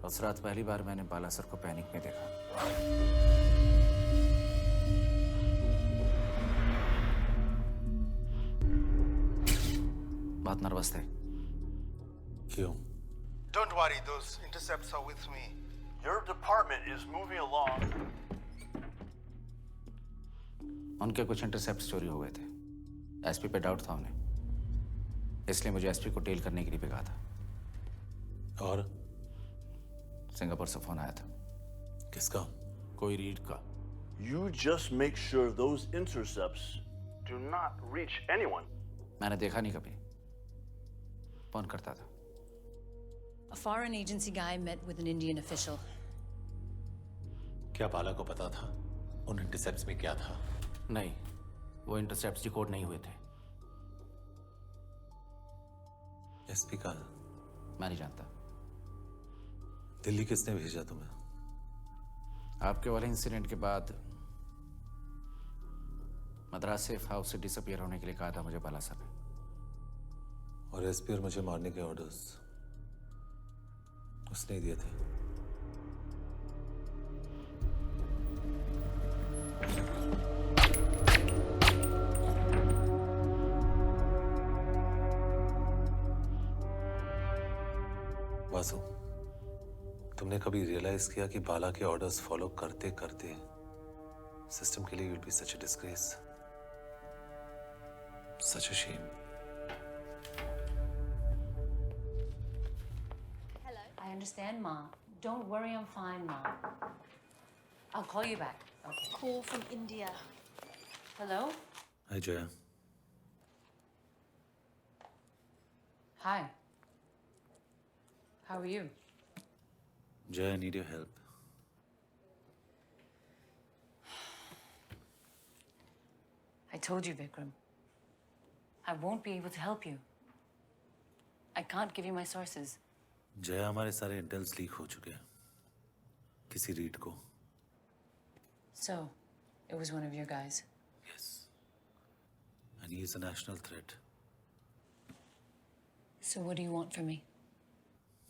उस रात पहली बार मैंने बाला सर को पैनिक में देखा। बहुत नर्वस थे। क्यों? Don't worry, those intercepts are with me. Your department is moving along. उनके कुछ इंटरसेप्ट्स चोरी हो गए थे। एसपी पे डाउट था उन्हें, इसलिए मुझे एसपी को टेल करने के लिए भी कहा था। और सिंगापुर से फोन आया था। किसका? कोई रीड का। You just make sure those intercepts do not reach anyone. मैंने देखा नहीं कभी, फोन करता था। A foreign agency guy met with an Indian official. क्या बाला को पता था उन इंटरसेप्ट्स में क्या था? नहीं, वो इंटरसेप्ट्स डिकोड नहीं हुए थे। एसपी का? मैं नहीं जानता। दिल्ली किसने भेजा तुम्हें? आपके वाले इंसिडेंट के बाद मद्रास सेफ हाउस से डिसअपियर होने के लिए कहा था मुझे बाला साहब ने। और एसपी और मुझे मारने के ऑर्डर्स उसने ही दिए थे। वासु, तुमने कभी रियलाइज किया कि बाला के ऑर्डर्स फॉलो करते करते सिस्टम के लिए will be such a disgrace, such a shame? I understand, Ma. Don't worry, I'm fine, Ma. I'll call you back. Okay. Call from India. Hello? Hi, Jaya. Hi. How are you? Jaya, I need your help. I told you, Vikram. I won't be able to help you. I can't give you my sources. Jaya, हमारे सारे entails leak हो चुके हैं किसी read को। So, it was one of your guys. Yes. And he is a national threat. So what do you want from me?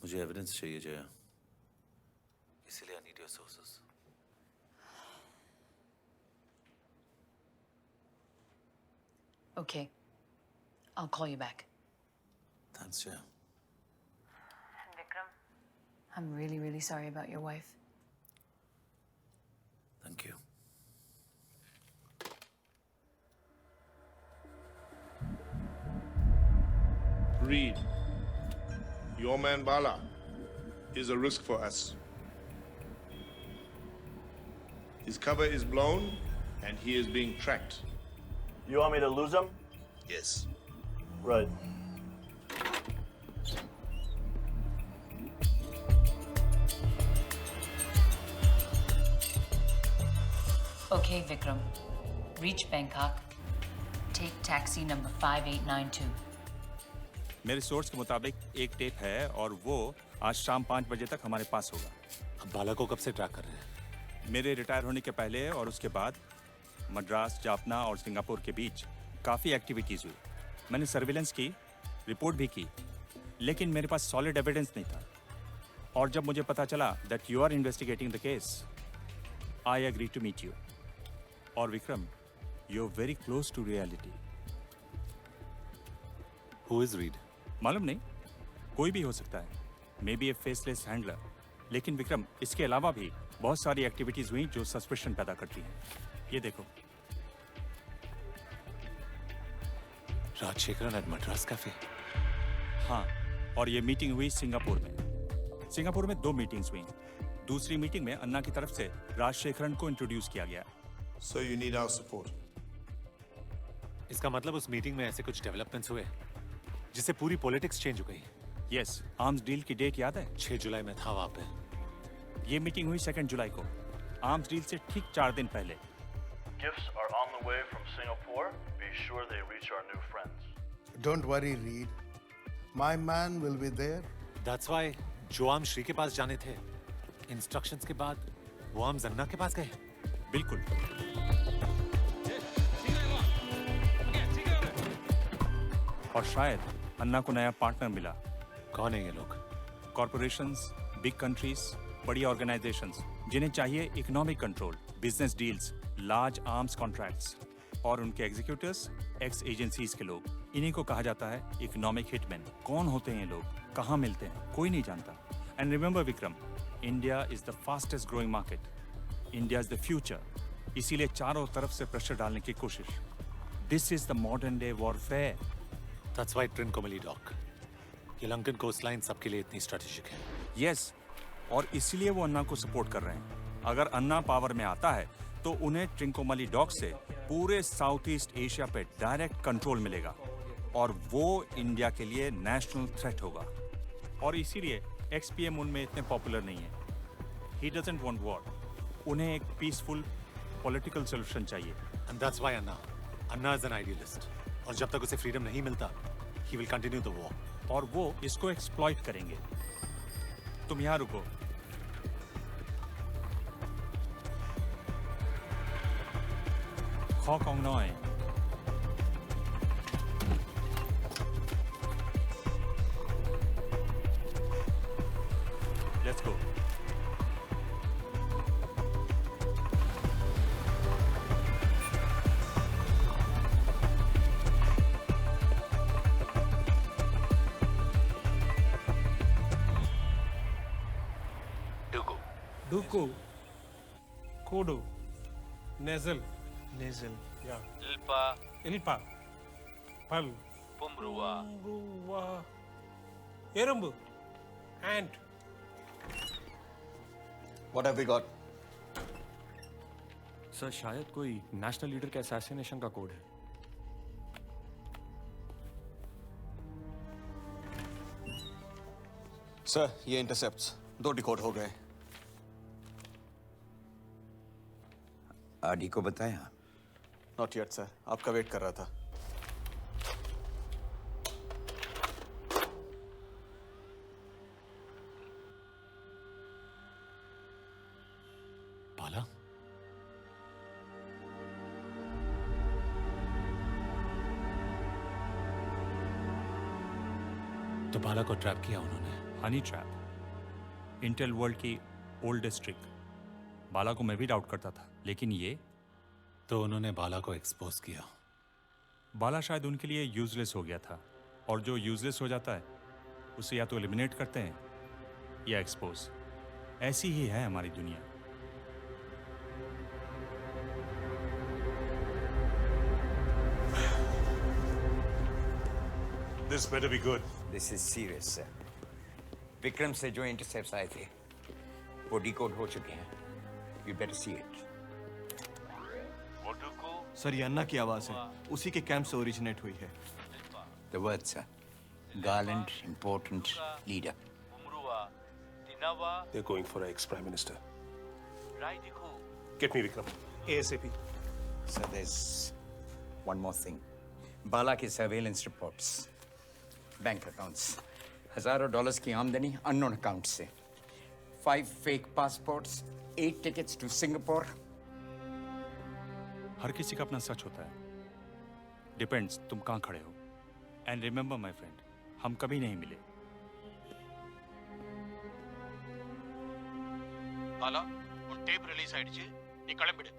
मुझे evidence चाहिए जया, इसीलिए I need your sources. Okay. I'll call you back. Thanks, Jaya. Vikram? I'm really, really sorry about your wife. Thank you. Reed, your man Bala is a risk for us. His cover is blown and he is being tracked. You want me to lose him? Yes. Right. Okay, Vikram. Reach Bangkok. Take taxi number 5892. मेरे source के मुताबिक एक tape है और वो आज शाम 5 बजे तक हमारे पास होगा। अब बाला को कब से ट्रैक कर रहे हैं? मेरे रिटायर होने के पहले और उसके बाद मद्रास, जाफना और सिंगापुर के बीच काफ़ी एक्टिविटीज़ हुई। मैंने सर्विलेंस की, रिपोर्ट भी की, लेकिन मेरे पास सॉलिड एविडेंस नहीं था। और जब मुझे पता चला that you are investigating the case, I agree to meet you. और Vikram, you are very close to reality. Who is Reed? मालूम नहीं, कोई भी हो सकता है, may be A faceless handler. लेकिन विक्रम, इसके अलावा भी बहुत सारी एक्टिविटीज हुई जो सस्पेशन पैदा करती हैं। ये देखो। Rajasekaran at Madras cafe. हाँ, और ये मीटिंग हुई सिंगापुर में। सिंगापुर में 2 मीटिंग्स हुई। दूसरी मीटिंग में अन्ना की तरफ से राजशेखरन को इंट्रोड्यूस किया गया। So you need our support. इसका मतलब उस मीटिंग में ऐसे कुछ डेवलपमेंट्स हुए जिससे पूरी पॉलिटिक्स चेंज हो गई। यस, आर्म्स डील की डेट याद है? 6 जुलाई में था वहां पे। ये मीटिंग हुई 2 जुलाई को, आर्म्स डील से ठीक 4 दिन पहले। Gifts are on the way from Singapore. Be sure they reach our new friends. Don't worry, Reed. My man will be there. That's why जो आम श्री के पास जाने थे, इंस्ट्रक्शंस के बाद वो आम जन्ना के पास गए। बिल्कुल। और शायद अन्ना को नया पार्टनर मिला। कौन है ये लोग? कॉर्पोरेशंस, बिग कंट्रीज, बड़ी ऑर्गेनाइजेशंस जिन्हें चाहिए economic control, business deals, large arms contracts और उनके एग्जीक्यूटिव्स एक्स एजेंसीज के लोग, इन्हीं को कहा जाता है इकोनॉमिक हिटमैन। कौन होते हैं ये लोग, कहाँ मिलते हैं, कोई नहीं जानता। And remember Vikram, India is the fastest growing market, India is the future, इसीलिए चारों तरफ से प्रेशर डालने की कोशिश। This is the modern day warfare. That's why Trincomalee Dock. ये लंकन कोस्ट लाइन सबके लिए इतनी स्ट्रेटेजिक है। यस, और इसीलिए वो अन्ना को सपोर्ट कर रहे हैं। अगर अन्ना पावर में आता है तो उन्हें ट्रिंकोमाली डॉक से पूरे साउथ ईस्ट एशिया पे डायरेक्ट कंट्रोल मिलेगा और वो इंडिया के लिए नेशनल थ्रेट होगा। और इसीलिए एक्स-पीएम उनमें इतने पॉपुलर नहीं है। ही डजंट वांट वॉर, उन्हें एक पीसफुल पॉलिटिकल सोल्यूशन चाहिए। And that's why Anna is an idealist. और जब तक उसे फ्रीडम नहीं मिलता, he will continue the war. और वो इसको एक्सप्लॉइट करेंगे। तुम यहाँ रुको। खो कौन नॉय। Let's go. Duku, Kodo, Nasal, yeah, Ilpa, Pal, Pumruwa, Erumbu, Ant. What have we got? Sir शायद कोई नेशनल लीडर के असैसिनेशन का कोड है। सर, ये इंटरसेप्ट्स 2 डिकोड हो गए। आदि को बताया? नॉट येट सर, आपका वेट कर रहा था। बाला? तो बाला को ट्रैप किया उन्होंने। हनी ट्रैप, इंटेल वर्ल्ड की ओल्डेस्ट ट्रिक। बाला को मैं भी डाउट करता था, लेकिन ये तो उन्होंने बाला को एक्सपोज किया। बाला शायद उनके लिए यूजलेस हो गया था, और जो यूजलेस हो जाता है उसे या तो एलिमिनेट करते हैं या एक्सपोज। ऐसी ही है हमारी दुनिया। This better be good. This is serious, sir. Vikram से जो इंटरसेप्ट्स आए थे वो डिकोड हो चुके हैं। You better see it. Sir, ये अन्ना की आवाज है, उसी के कैंप से ओरिजिनेट हुई है। The words, sir. Gallant, important leader. They're going for an ex-prime minister. Get me Vikram. ASAP. So there's one more thing. Bala के सर्वेलेंस रिपोर्ट्स, बैंक अकाउंट्स, हजारों डॉलर्स की आमदनी अननोन अकाउंट से, 5 fake passports, 8 tickets to Singapore. हर किसी का अपना सच होता है। डिपेंड्स तुम कहाँ खड़े हो। एंड रिमेंबर माय फ्रेंड, हम कभी नहीं मिले। ബാല, ഒരു ടേപ്പ് റിലീസ് ആയിடுச்சு, നീ കിளம்பிடு.